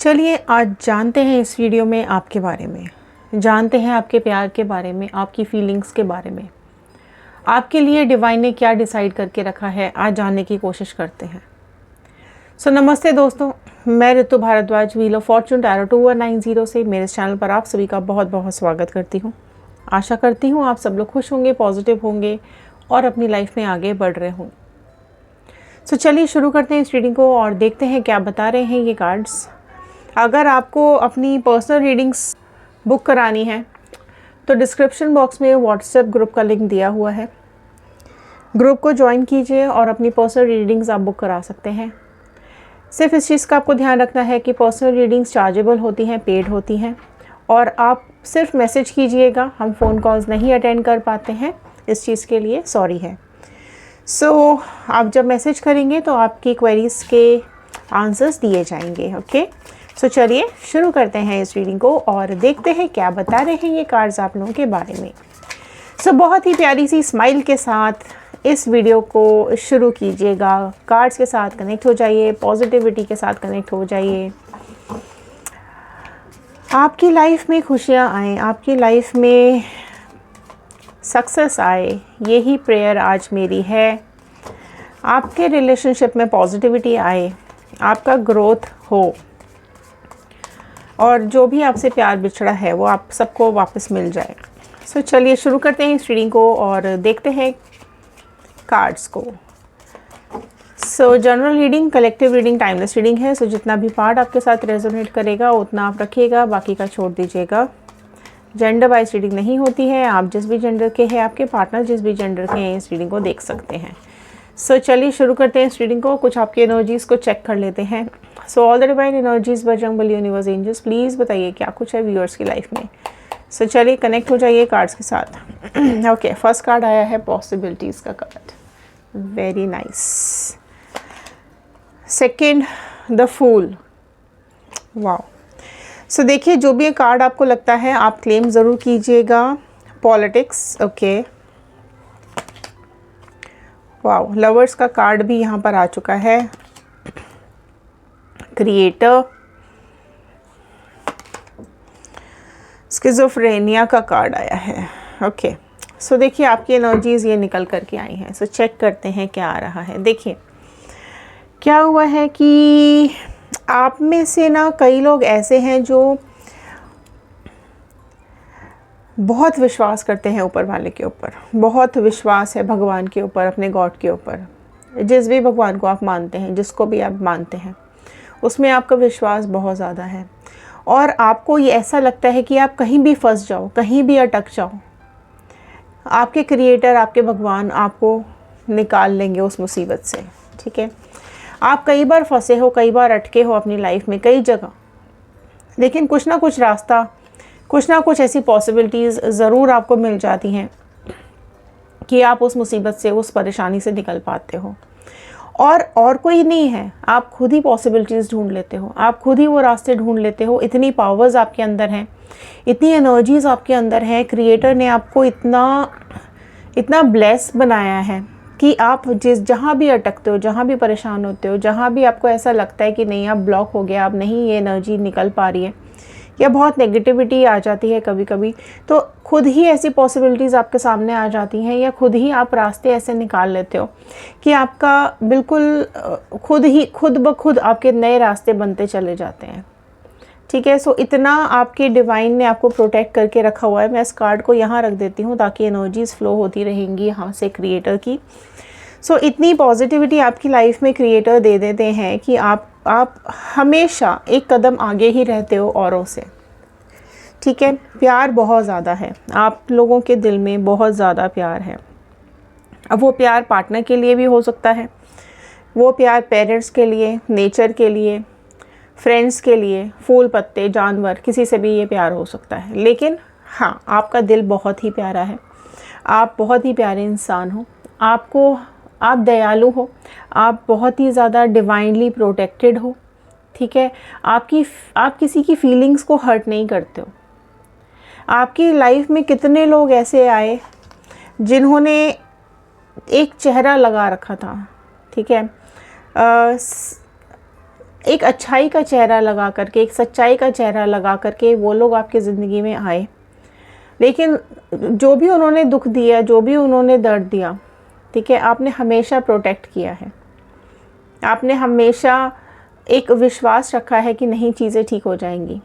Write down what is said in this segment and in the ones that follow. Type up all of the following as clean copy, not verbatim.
चलिए आज जानते हैं इस वीडियो में आपके बारे में, जानते हैं आपके प्यार के बारे में, आपकी फीलिंग्स के बारे में। आपके लिए डिवाइन ने क्या डिसाइड करके रखा है, आज जानने की कोशिश करते हैं। नमस्ते दोस्तों, मैं Ritu Bhardwaj, wheel of fortune tarot 2190 से मेरे चैनल पर आप सभी का बहुत बहुत स्वागत करती हूँ। आशा करती हूँ आप सब लोग खुश होंगे, पॉजिटिव होंगे और अपनी लाइफ में आगे बढ़ रहे हों। चलिए शुरू करते हैं इस रीडिंग को और देखते हैं क्या बता रहे हैं ये कार्ड्स। अगर आपको अपनी पर्सनल रीडिंग्स बुक करानी है तो डिस्क्रिप्शन बॉक्स में व्हाट्सएप ग्रुप का लिंक दिया हुआ है। ग्रुप को ज्वाइन कीजिए और अपनी पर्सनल रीडिंग्स आप बुक करा सकते हैं। सिर्फ इस चीज़ का आपको ध्यान रखना है कि पर्सनल रीडिंग्स चार्जेबल होती हैं, पेड होती हैं, और आप सिर्फ मैसेज कीजिएगा। हम फ़ोन कॉल्स नहीं अटेंड कर पाते हैं, इस चीज़ के लिए सॉरी है। आप जब मैसेज करेंगे तो आपकी क्वेरीज़ के आंसर्स दिए जाएंगे। ओके, चलिए शुरू करते हैं इस रीडिंग को और देखते हैं क्या बता रहे हैं ये कार्ड्स आप लोगों के बारे में। बहुत ही प्यारी सी स्माइल के साथ इस वीडियो को शुरू कीजिएगा। कार्ड्स के साथ कनेक्ट हो जाइए, पॉजिटिविटी के साथ कनेक्ट हो जाइए। आपकी लाइफ में खुशियाँ आएँ, आपकी लाइफ में सक्सेस आए, यही प्रेयर आज मेरी है। आपके रिलेशनशिप में पॉजिटिविटी आए, आपका ग्रोथ हो, और जो भी आपसे प्यार बिछड़ा है वो आप सबको वापस मिल जाए। चलिए शुरू करते हैं इस रीडिंग को और देखते हैं कार्ड्स को। General reading, collective reading, timeless reading है। जितना भी पार्ट आपके साथ रेजोनेट करेगा उतना आप रखिएगा, बाकी का छोड़ दीजिएगा। जेंडर वाइज रीडिंग नहीं होती है। आप जिस भी जेंडर के हैं, आपके पार्टनर जिस भी जेंडर के हैं, इस रीडिंग को देख सकते हैं। चलिए शुरू करते हैं इस रीडिंग को। कुछ आपकी एनर्जीज़ को चेक कर लेते हैं। All the divine energies, Bajrangbali, universe, angels, please बताइए क्या कुछ है व्यूअर्स की लाइफ में। चलिए कनेक्ट हो जाइए कार्ड्स के साथ। ओके, फर्स्ट कार्ड आया है पॉसिबिलिटीज़ का card, very nice. Second, the fool, wow. देखिए, जो भी ये कार्ड आपको लगता है आप क्लेम ज़रूर कीजिएगा। Politics, okay, wow. लवर्स का कार्ड भी यहाँ पर आ चुका है। क्रिएटर, स्किज़ोफ्रेनिया का कार्ड आया है। ओके, देखिए आपकी एनर्जीज़ ये निकल करके आई हैं। चेक करते हैं क्या आ रहा है। देखिए क्या हुआ है कि आप में से ना कई लोग ऐसे हैं जो बहुत विश्वास करते हैं ऊपर वाले के ऊपर, बहुत विश्वास है भगवान के ऊपर, अपने गॉड के ऊपर। जिस भी भगवान को आप मानते हैं, जिसको भी आप मानते हैं, उसमें आपका विश्वास बहुत ज़्यादा है। और आपको ये ऐसा लगता है कि आप कहीं भी फंस जाओ, कहीं भी अटक जाओ, आपके क्रिएटर, आपके भगवान आपको निकाल लेंगे उस मुसीबत से। ठीक है, आप कई बार फंसे हो, कई बार अटके हो अपनी लाइफ में, कई जगह, लेकिन कुछ ना कुछ रास्ता, कुछ ना कुछ ऐसी पॉसिबिलिटीज़ ज़रूर आपको मिल जाती हैं कि आप उस मुसीबत से, उस परेशानी से निकल पाते हो। और कोई नहीं है, आप खुद ही पॉसिबिलिटीज़ ढूंढ लेते हो, आप खुद ही वो रास्ते ढूंढ लेते हो। इतनी पावर्स आपके अंदर हैं, इतनी एनर्जीज़ आपके अंदर हैं। क्रिएटर ने आपको इतना ब्लेस बनाया है कि आप जहाँ भी अटकते हो, जहाँ भी परेशान होते हो, जहाँ भी आपको ऐसा लगता है कि नहीं आप ब्लॉक हो गया, आप नहीं, ये एनर्जी निकल पा रही है, या बहुत नेगेटिविटी आ जाती है कभी कभी, तो खुद ही ऐसी पॉसिबिलिटीज़ आपके सामने आ जाती हैं, या खुद ही आप रास्ते ऐसे निकाल लेते हो कि आपका बिल्कुल खुद ब खुद आपके नए रास्ते बनते चले जाते हैं। ठीक है, इतना आपके डिवाइन ने आपको प्रोटेक्ट करके रखा हुआ है। मैं इस कार्ड को यहाँ रख देती हूँ ताकि एनर्जीज़ फ्लो होती रहेंगी यहाँ से क्रिएटर की। इतनी पॉजिटिविटी आपकी लाइफ में क्रिएटर दे देते हैं कि आप हमेशा एक कदम आगे ही रहते हो औरों से। ठीक है, प्यार बहुत ज़्यादा है, आप लोगों के दिल में बहुत ज़्यादा प्यार है। अब वो प्यार पार्टनर के लिए भी हो सकता है, वो प्यार पेरेंट्स के लिए, नेचर के लिए, फ्रेंड्स के लिए, फूल पत्ते, जानवर, किसी से भी ये प्यार हो सकता है। लेकिन हाँ, आपका दिल बहुत ही प्यारा है, आप बहुत ही प्यारे इंसान हो, आप दयालु हो, आप बहुत ही ज़्यादा डिवाइनली प्रोटेक्टेड हो। ठीक है, आप किसी की फीलिंग्स को हर्ट नहीं करते हो। आपकी लाइफ में कितने लोग ऐसे आए जिन्होंने एक चेहरा लगा रखा था। ठीक है, एक अच्छाई का चेहरा लगा करके, एक सच्चाई का चेहरा लगा करके वो लोग आपकी ज़िंदगी में आए। लेकिन जो भी उन्होंने दुख दिया, जो भी उन्होंने दर्द दिया, ठीक है, आपने हमेशा प्रोटेक्ट किया है। आपने हमेशा एक विश्वास रखा है कि नहीं, चीज़ें ठीक हो जाएंगी।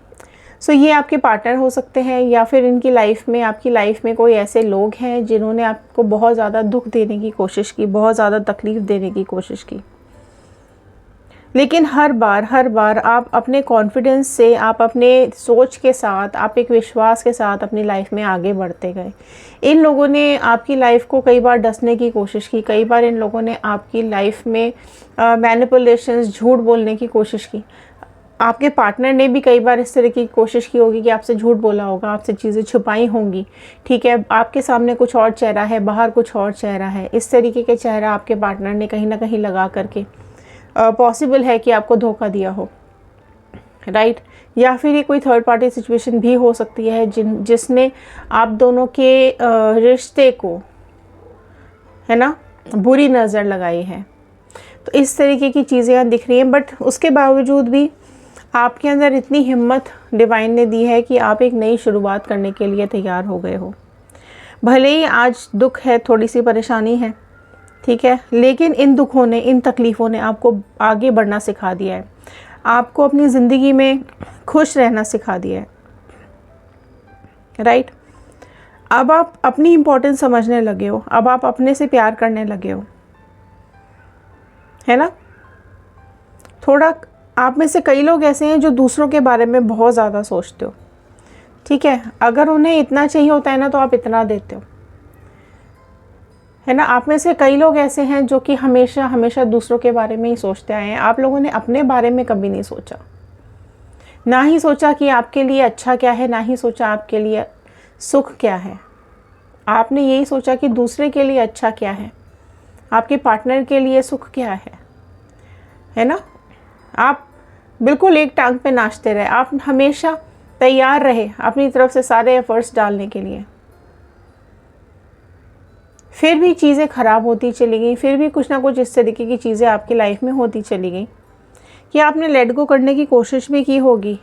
सो ये आपके पार्टनर हो सकते हैं, या फिर इनकी लाइफ में, आपकी लाइफ में कोई ऐसे लोग हैं जिन्होंने आपको बहुत ज़्यादा दुख देने की कोशिश की, बहुत ज़्यादा तकलीफ़ देने की कोशिश की। लेकिन हर बार आप अपने कॉन्फिडेंस से, आप अपने सोच के साथ, आप एक विश्वास के साथ अपनी लाइफ में आगे बढ़ते गए। इन लोगों ने आपकी लाइफ को कई बार डसने की कोशिश की, कई बार इन लोगों ने आपकी लाइफ में मैनिपुलेशंस, झूठ बोलने की कोशिश की। आपके पार्टनर ने भी कई बार इस तरह की कोशिश की होगी कि आपसे झूठ बोला होगा, आपसे चीज़ें छुपाई होंगी, ठीक है, आपके सामने कुछ और चेहरा है, बाहर कुछ और चेहरा है। इस तरीके के चेहरा आपके पार्टनर ने कहीं ना कहीं लगा करके पॉसिबल है कि आपको धोखा दिया हो, राइट। या फिर ये कोई थर्ड पार्टी सिचुएशन भी हो सकती है जिसने आप दोनों के रिश्ते को, है ना, बुरी नज़र लगाई है। तो इस तरीके की चीज़ें यहाँ दिख रही हैं। बट उसके बावजूद भी आपके अंदर इतनी हिम्मत डिवाइन ने दी है कि आप एक नई शुरुआत करने के लिए तैयार हो गए हो। भले ही आज दुख है, थोड़ी सी परेशानी है, ठीक है, लेकिन इन दुखों ने, इन तकलीफ़ों ने आपको आगे बढ़ना सिखा दिया है, आपको अपनी ज़िंदगी में खुश रहना सिखा दिया है, राइट। अब आप अपनी इम्पोर्टेंस समझने लगे हो, अब आप अपने से प्यार करने लगे हो, है ना। थोड़ा आप में से कई लोग ऐसे हैं जो दूसरों के बारे में बहुत ज़्यादा सोचते हो, ठीक है। अगर उन्हें इतना चाहिए होता है ना तो आप इतना देते हो, है ना। आप में से कई लोग ऐसे हैं जो कि हमेशा हमेशा दूसरों के बारे में ही सोचते आए हैं। आप लोगों ने अपने बारे में कभी नहीं सोचा, ना ही सोचा कि आपके लिए अच्छा क्या है, ना ही सोचा आपके लिए सुख क्या है। आपने यही सोचा कि दूसरे के लिए अच्छा क्या है, आपके पार्टनर के लिए सुख क्या है ना। आप बिल्कुल एक टांग पे नाचते रहे, आप हमेशा तैयार रहे अपनी तरफ से सारे एफर्ट्स डालने के लिए। फिर भी चीज़ें ख़राब होती चली गई, फिर भी कुछ ना कुछ इस तरीके की चीज़ें आपकी लाइफ में होती चली गई कि आपने लेट गो करने की कोशिश भी की होगी,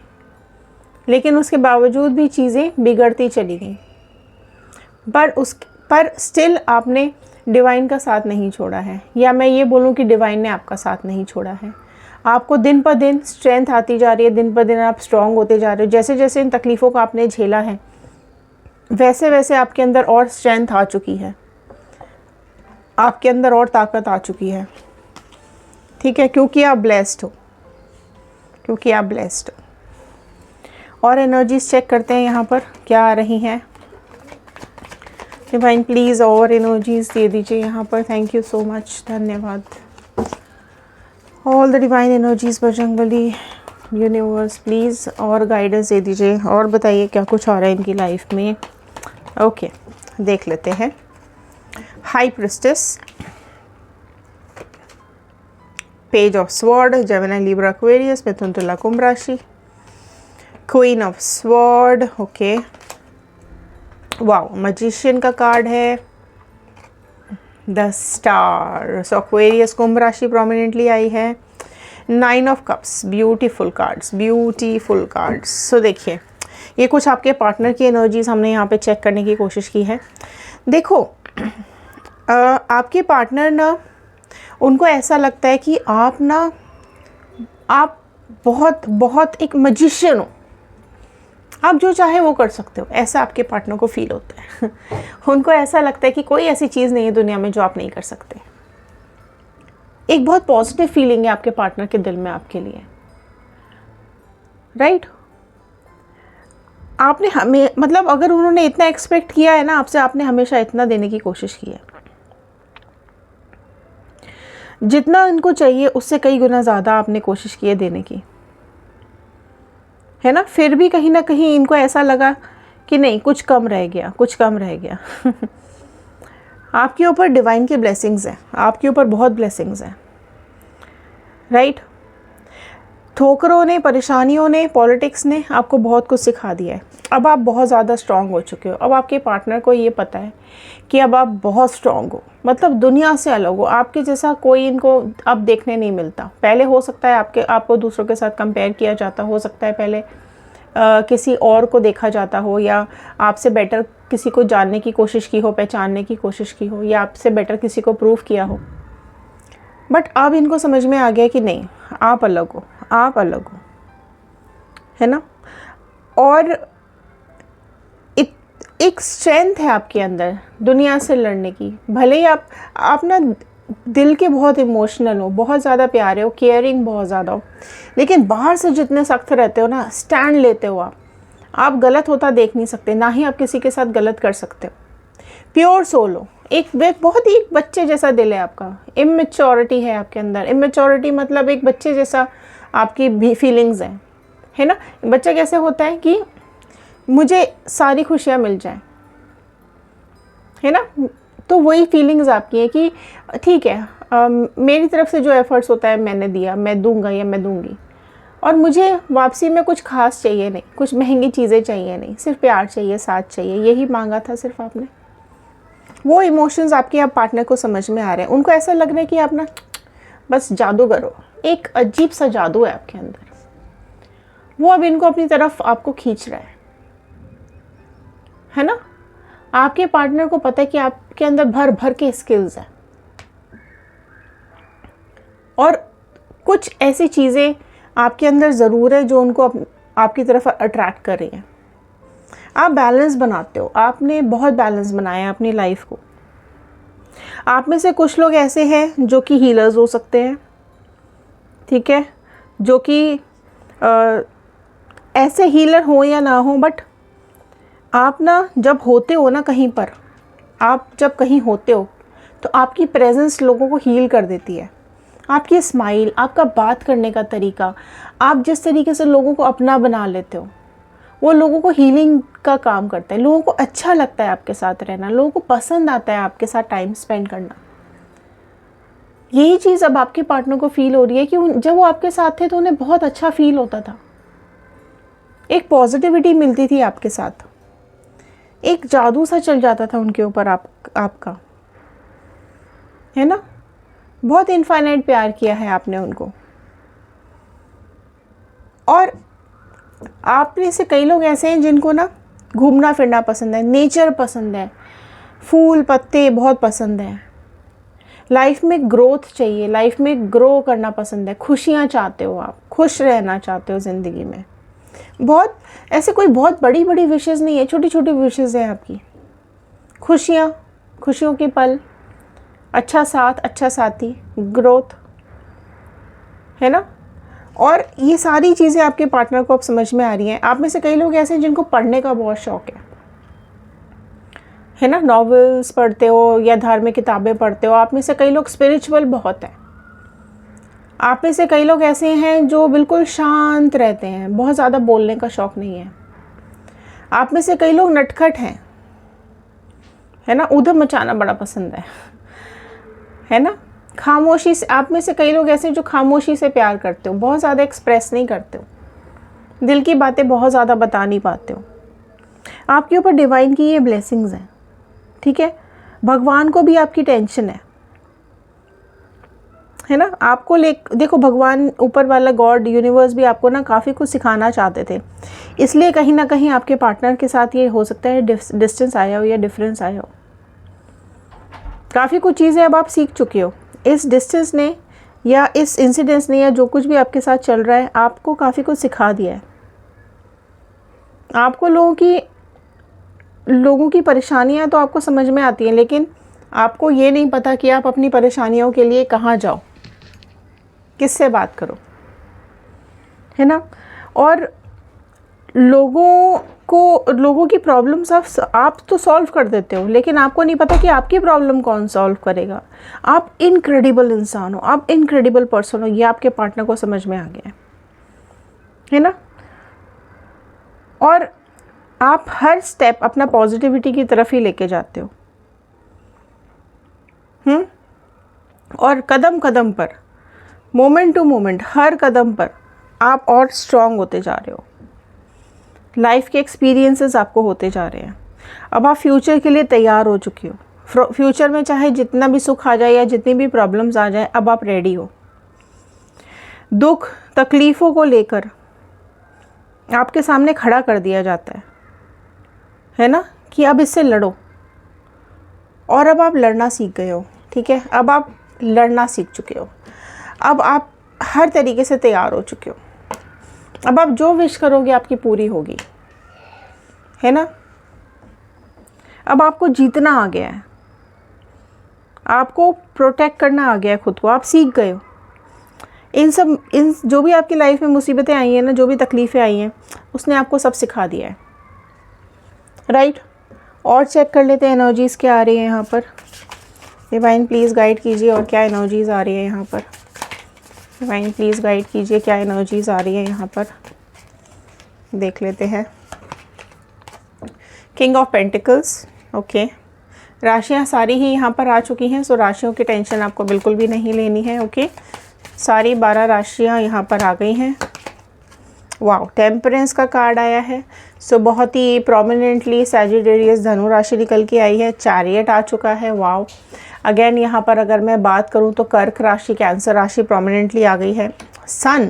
लेकिन उसके बावजूद भी चीज़ें बिगड़ती चली गई। पर स्टिल आपने डिवाइन का साथ नहीं छोड़ा है, या मैं ये बोलूँ कि डिवाइन ने आपका साथ नहीं छोड़ा है। आपको दिन पर दिन स्ट्रेंथ आती जा रही है, दिन पर दिन आप स्ट्रॉन्ग होते जा रहे हो। जैसे जैसे इन तकलीफ़ों को आपने झेला है, वैसे वैसे आपके अंदर और स्ट्रेंथ आ चुकी है, आपके अंदर और ताकत आ चुकी है, ठीक है, क्योंकि आप ब्लेस्ड हो, क्योंकि आप ब्लेस्ड हो। और एनर्जीज चेक करते हैं यहाँ पर क्या आ रही हैं। डिवाइन प्लीज़ और एनर्जीज दे दीजिए यहाँ पर। थैंक यू सो मच, धन्यवाद। All the divine energies, Bajrangbali, universe, please और गाइडेंस दे दीजिए और बताइए क्या कुछ हो रहा है इनकी लाइफ में। ओके, देख लेते हैं। High priestess, page of sword, Gemini, Libra, Aquarius, Mithun, Tula, Kumbh राशि, queen of sword, okay, wow, magician का कार्ड है, the star, so Aquarius, Kumbh राशि प्रोमिनेंटली आई है, 9 of cups, beautiful cards, beautiful cards. So देखिए, ये कुछ आपके पार्टनर की एनर्जीज हमने यहाँ पे चेक करने की कोशिश की है। देखो, आपके पार्टनर ना, उनको ऐसा लगता है कि आप बहुत बहुत एक मैजिशियन हो, आप जो चाहे वो कर सकते हो, ऐसा आपके पार्टनर को फील होता है। उनको ऐसा लगता है कि कोई ऐसी चीज़ नहीं है दुनिया में जो आप नहीं कर सकते। एक बहुत पॉजिटिव फीलिंग है आपके पार्टनर के दिल में आपके लिए, राइट। आपने हमें, मतलब अगर उन्होंने इतना एक्सपेक्ट किया है ना आपसे, आपने हमेशा इतना देने की कोशिश की है। जितना इनको चाहिए उससे कई गुना ज़्यादा आपने कोशिश की है देने की, है ना। फिर भी कहीं ना कहीं इनको ऐसा लगा कि नहीं, कुछ कम रह गया, कुछ कम रह गया। आपके ऊपर डिवाइन की ब्लेसिंग्स हैं, आपके ऊपर बहुत ब्लेसिंग्स हैं, राइट। ठोकरों ने, परेशानियों ने, पॉलिटिक्स ने आपको बहुत कुछ सिखा दिया है। अब आप बहुत ज़्यादा स्ट्रांग हो चुके हो। अब आपके पार्टनर को ये पता है कि अब आप बहुत स्ट्रांग हो, मतलब दुनिया से अलग हो। आपके जैसा कोई इनको अब देखने नहीं मिलता। पहले हो सकता है आपको दूसरों के साथ कंपेयर किया जाता, हो सकता है पहले किसी और को देखा जाता हो, या आपसे बेटर किसी को जानने की कोशिश की हो, पहचानने की कोशिश की हो, या आपसे बेटर किसी को प्रूव किया हो। बट अब इनको समझ में आ गया कि नहीं, आप अलग हो, आप अलग हो, है ना। और एक स्ट्रेंथ है आपके अंदर दुनिया से लड़ने की। भले ही आप ना दिल के बहुत इमोशनल हो, बहुत ज़्यादा प्यारे हो, केयरिंग बहुत ज़्यादा हो, लेकिन बाहर से जितने सख्त रहते हो ना, स्टैंड लेते हो आप गलत होता देख नहीं सकते, ना ही आप किसी के साथ गलत कर सकते हो। प्योर सोल हो, एक बहुत ही बच्चे जैसा दिल है आपका। इमेच्योरिटी है आपके अंदर। इमेच्योरिटी मतलब एक बच्चे जैसा आपकी भी फीलिंग्स हैं, है ना। बच्चा कैसे होता है कि मुझे सारी खुशियाँ मिल जाएं, है ना। तो वही फीलिंग्स आपकी है कि ठीक है, मेरी तरफ से जो एफर्ट्स होता है मैंने दिया, मैं दूंगा या मैं दूंगी, और मुझे वापसी में कुछ खास चाहिए नहीं, कुछ महंगी चीज़ें चाहिए नहीं, सिर्फ प्यार चाहिए, साथ चाहिए। यही मांगा था सिर्फ आपने। वो इमोशंस आपके आप पार्टनर को समझ में आ रहे हैं। उनको ऐसा लग रहा है कि आप ना बस जादूगर हो, एक अजीब सा जादू है आपके अंदर। वो अब इनको अपनी तरफ आपको खींच रहा है ना। आपके पार्टनर को पता है कि आपके अंदर भर भर के स्किल्स हैं, और कुछ ऐसी चीज़ें आपके अंदर ज़रूर है जो उनको आपकी तरफ अट्रैक्ट कर रही हैं। आप बैलेंस बनाते हो, आपने बहुत बैलेंस बनाया है अपनी लाइफ को। आप में से कुछ लोग ऐसे हैं जो कि हीलर्स हो सकते हैं, ठीक है, जो कि ऐसे हीलर हो या ना हो, बट आप ना जब होते हो ना कहीं पर, आप जब कहीं होते हो तो आपकी प्रेजेंस लोगों को हील कर देती है। आपकी स्माइल, आपका बात करने का तरीका, आप जिस तरीके से लोगों को अपना बना लेते हो, वो लोगों को हीलिंग का काम करता है। लोगों को अच्छा लगता है आपके साथ रहना, लोगों को पसंद आता है आपके साथ टाइम स्पेंड करना। यही चीज़ अब आपके पार्टनर को फील हो रही है कि जब वो आपके साथ थे तो उन्हें बहुत अच्छा फील होता था, एक पॉजिटिविटी मिलती थी आपके साथ, एक जादू सा चल जाता था उनके ऊपर आपका, है ना। बहुत इनफाइनाइट प्यार किया है आपने उनको। और आप में से कई लोग ऐसे हैं जिनको ना घूमना फिरना पसंद है, नेचर पसंद है, फूल पत्ते बहुत पसंद है, लाइफ में ग्रोथ चाहिए, लाइफ में ग्रो करना पसंद है, खुशियाँ चाहते हो, आप खुश रहना चाहते हो ज़िंदगी में। बहुत ऐसे कोई बहुत बड़ी बड़ी विशेज़ नहीं है, छोटी छोटी विशेज़ हैं आपकी। खुशियाँ, खुशियों के पल, अच्छा साथ, अच्छा साथी, ग्रोथ, है ना। और ये सारी चीज़ें आपके पार्टनर को अब समझ में आ रही हैं। आप में से कई लोग ऐसे हैं जिनको पढ़ने का बहुत शौक़ है ना, नॉवेल्स पढ़ते हो या धार्मिक किताबें पढ़ते हो। आप में से कई लोग स्पिरिचुअल बहुत हैं। आप में से कई लोग ऐसे हैं जो बिल्कुल शांत रहते हैं, बहुत ज़्यादा बोलने का शौक़ नहीं है। आप में से कई लोग नटखट हैं, है ना, ऊधम मचाना बड़ा पसंद है ना। खामोशी से, आप में से कई लोग ऐसे जो खामोशी से प्यार करते हो, बहुत ज़्यादा एक्सप्रेस नहीं करते हो, दिल की बातें बहुत ज़्यादा बता नहीं पाते हो। आपके ऊपर डिवाइन की ये ब्लेसिंग्स हैं, ठीक है। भगवान को भी आपकी टेंशन है ना। आपको देखो, भगवान, ऊपर वाला गॉड, यूनिवर्स भी आपको ना काफ़ी कुछ सिखाना चाहते थे, इसलिए कहीं ना कहीं आपके पार्टनर के साथ ये हो सकता है डिस्टेंस आया हो या डिफरेंस आया हो। काफ़ी कुछ चीज़ें अब आप सीख चुके हो। इस डिस्टेंस ने या इस इंसिडेंस ने या जो कुछ भी आपके साथ चल रहा है, आपको काफ़ी कुछ सिखा दिया है। आपको लोगों की परेशानियां तो आपको समझ में आती हैं, लेकिन आपको ये नहीं पता कि आप अपनी परेशानियों के लिए कहाँ जाओ, किससे बात करो, है ना। और लोगों की प्रॉब्लम्स आप तो सॉल्व कर देते हो, लेकिन आपको नहीं पता कि आपकी प्रॉब्लम कौन सॉल्व करेगा। आप इनक्रेडिबल इंसान हो, आप इनक्रेडिबल पर्सन हो, ये आपके पार्टनर को समझ में आ गया है ना। और आप हर स्टेप अपना पॉजिटिविटी की तरफ ही लेके जाते हो। और कदम कदम पर, मोमेंट टू मोमेंट, हर कदम पर आप और स्ट्रॉन्ग होते जा रहे हो, लाइफ के एक्सपीरियंसेस आपको होते जा रहे हैं। अब आप फ्यूचर के लिए तैयार हो चुके हो। फ्यूचर में चाहे जितना भी सुख आ जाए या जितनी भी प्रॉब्लम्स आ जाए, अब आप रेडी हो। दुख तकलीफ़ों को लेकर आपके सामने खड़ा कर दिया जाता है ना, कि अब इससे लड़ो, और अब आप लड़ना सीख गए हो। ठीक है, अब आप लड़ना सीख चुके हो, अब आप हर तरीके से तैयार हो चुके हो। अब आप जो विश करोगे आपकी पूरी होगी, है ना। अब आपको जीतना आ गया है, आपको प्रोटेक्ट करना आ गया है खुद को, आप सीख गए हो। इन जो भी आपकी लाइफ में मुसीबतें आई हैं ना, जो भी तकलीफ़ें आई हैं, उसने आपको सब सिखा दिया है, राइट। और चेक कर लेते हैं एनर्जीज़ क्या आ रही है यहाँ पर। डिवाइन प्लीज़ गाइड कीजिए, और क्या एनर्जीज़ आ रही है यहाँ पर। डिवाइन प्लीज़ गाइड कीजिए, क्या एनर्जीज़ आ रही है यहाँ पर, देख लेते हैं। King of pentacles, okay. राशियाँ सारी ही यहाँ पर आ चुकी हैं, सो राशियों की टेंशन आपको बिल्कुल भी नहीं लेनी है, ओके। सारी 12 राशियाँ यहाँ पर आ गई हैं। वाओ, टेम्परेंस का कार्ड आया है, सो बहुत ही प्रोमिनेंटली सैजिटेरियस धनु राशि निकल के आई है। चैरियट आ चुका है, वाओ। अगेन यहाँ पर अगर मैं बात करूँ तो कर्क राशि, कैंसर राशि प्रोमिनेंटली आ गई है। Sun,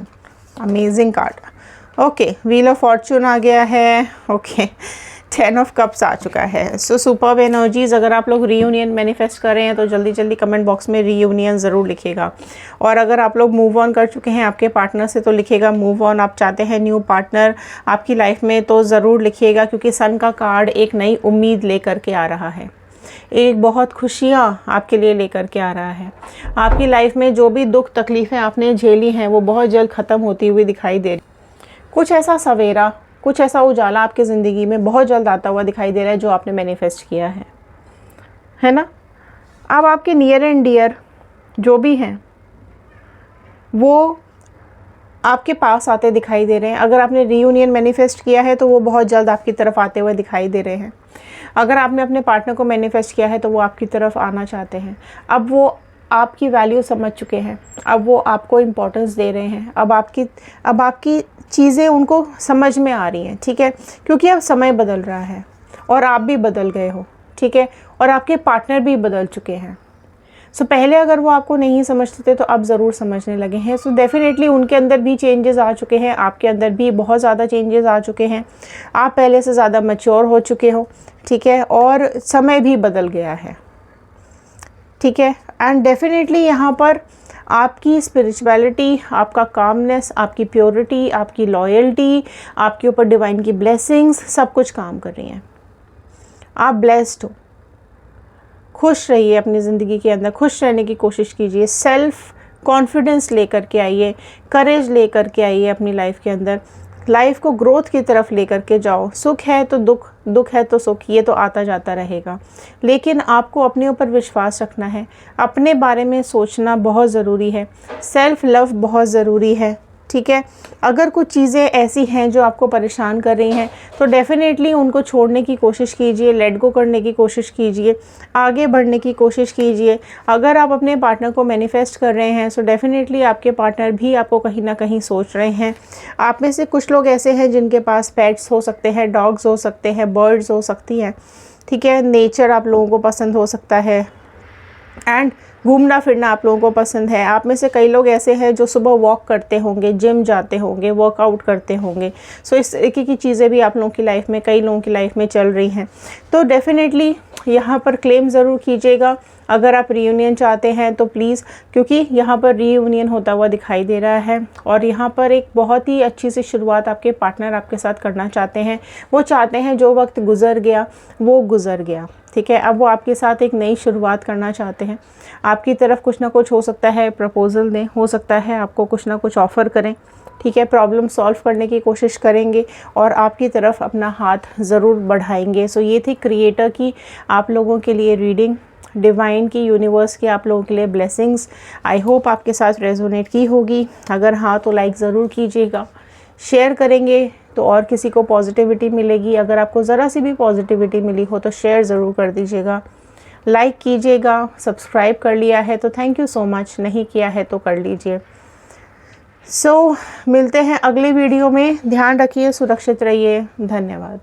amazing card, okay. Wheel of fortune आ गया है, ओके। 10 ऑफ कप्स आ चुका है। So superb energies. अगर आप लोग रीयूनियन मैनिफेस्ट कर रहे हैं तो जल्दी जल्दी कमेंट बॉक्स में रीयूनियन ज़रूर लिखिएगा। और अगर आप लोग मूव ऑन कर चुके हैं आपके पार्टनर से तो लिखिएगा मूव ऑन। आप चाहते हैं न्यू पार्टनर आपकी लाइफ में तो ज़रूर लिखिएगा, क्योंकि सन का कार्ड एक नई उम्मीद लेकर के आ रहा है, एक बहुत खुशियाँ आपके लिए लेकर के आ रहा है। आपकी लाइफ में जो भी दुख तकलीफ़ें आपने झेली हैं वो बहुत जल्द ख़त्म होती हुई दिखाई दे रही। कुछ ऐसा सवेरा, कुछ ऐसा उजाला आपकी ज़िंदगी में बहुत जल्द आता हुआ दिखाई दे रहा है जो आपने मैनिफेस्ट किया है ना। अब आपके नियर एंड डियर जो भी हैं वो आपके पास आते दिखाई दे रहे हैं। अगर आपने रीयूनियन मैनिफेस्ट किया है तो वो बहुत जल्द आपकी तरफ आते हुए दिखाई दे रहे हैं। अगर आपने अपने पार्टनर को मैनिफेस्ट किया है तो वो आपकी तरफ आना चाहते हैं। अब वो आपकी वैल्यू समझ चुके हैं, अब वो आपको इम्पोर्टेंस दे रहे हैं, अब आपकी चीज़ें उनको समझ में आ रही हैं, ठीक है। क्योंकि अब समय बदल रहा है और आप भी बदल गए हो, ठीक है, और आपके पार्टनर भी बदल चुके हैं। सो पहले अगर वो आपको नहीं समझते थे तो अब ज़रूर समझने लगे हैं। सो डेफिनेटली उनके अंदर भी चेंजेस आ चुके हैं, आपके अंदर भी बहुत ज़्यादा चेंजेस आ चुके हैं। आप पहले से ज़्यादा मैच्योर हो चुके हो, ठीक है, और समय भी बदल गया है, ठीक है। एंड डेफिनेटली यहाँ पर आपकी स्पिरिचुअलिटी, आपका कामनेस, आपकी प्योरिटी, आपकी लॉयल्टी, आपके ऊपर डिवाइन की ब्लेसिंग्स सब कुछ काम कर रही हैं। आप ब्लेस्ड हो। खुश रहिए अपनी ज़िंदगी के अंदर, खुश रहने की कोशिश कीजिए, सेल्फ कॉन्फिडेंस लेकर के आइए, करेज लेकर के आइए अपनी लाइफ के अंदर। लाइफ को ग्रोथ की तरफ लेकर के जाओ। सुख है तो दुख, दुख है तो सुख, ये तो आता जाता रहेगा, लेकिन आपको अपने ऊपर विश्वास रखना है। अपने बारे में सोचना बहुत ज़रूरी है, सेल्फ लव बहुत ज़रूरी है, ठीक है। अगर कुछ चीज़ें ऐसी हैं जो आपको परेशान कर रही हैं तो डेफ़िनेटली उनको छोड़ने की कोशिश कीजिए, लेट गो करने की कोशिश कीजिए, आगे बढ़ने की कोशिश कीजिए। अगर आप अपने पार्टनर को मैनिफेस्ट कर रहे हैं तो डेफ़िनेटली आपके पार्टनर भी आपको कहीं ना कहीं सोच रहे हैं। आप में से कुछ लोग ऐसे हैं जिनके पास पेट्स हो सकते हैं, डॉग्स हो सकते हैं, बर्ड्स हो सकती हैं, ठीक है। नेचर आप लोगों को पसंद हो सकता है एंड घूमना फिरना आप लोगों को पसंद है। आप में से कई लोग ऐसे हैं जो सुबह वॉक करते होंगे, जिम जाते होंगे, वर्कआउट करते होंगे। सो इस तरीके की चीज़ें भी आप लोगों की लाइफ में, कई लोगों की लाइफ में चल रही हैं। तो डेफ़िनेटली यहाँ पर क्लेम ज़रूर कीजिएगा। अगर आप रीयूनियन चाहते हैं तो प्लीज़, क्योंकि यहाँ पर रीयूनियन होता हुआ दिखाई दे रहा है और यहाँ पर एक बहुत ही अच्छी सी शुरुआत आपके पार्टनर आपके साथ करना चाहते हैं। वो चाहते हैं जो वक्त गुज़र गया वो गुज़र गया, ठीक है। अब वो आपके साथ एक नई शुरुआत करना चाहते हैं। आपकी तरफ कुछ ना कुछ हो सकता है प्रपोज़ल दें, हो सकता है आपको कुछ ना कुछ ऑफ़र करें, ठीक है। प्रॉब्लम सॉल्व करने की कोशिश करेंगे और आपकी तरफ अपना हाथ ज़रूर बढ़ाएंगे। सो ये थी क्रिएटर की आप लोगों के लिए रीडिंग, डिवाइन की, यूनिवर्स की आप लोगों के लिए ब्लेसिंग्स। आई होप आपके साथ रेजोनेट की होगी। अगर हाँ तो लाइक ज़रूर कीजिएगा, शेयर करेंगे तो और किसी को पॉजिटिविटी मिलेगी। अगर आपको ज़रा सी भी पॉजिटिविटी मिली हो तो शेयर ज़रूर कर दीजिएगा, लाइक कीजिएगा। सब्सक्राइब कर लिया है तो थैंक यू सो मच, नहीं किया है तो कर लीजिए। मिलते हैं अगली वीडियो में। ध्यान रखिए, सुरक्षित रहिए। धन्यवाद।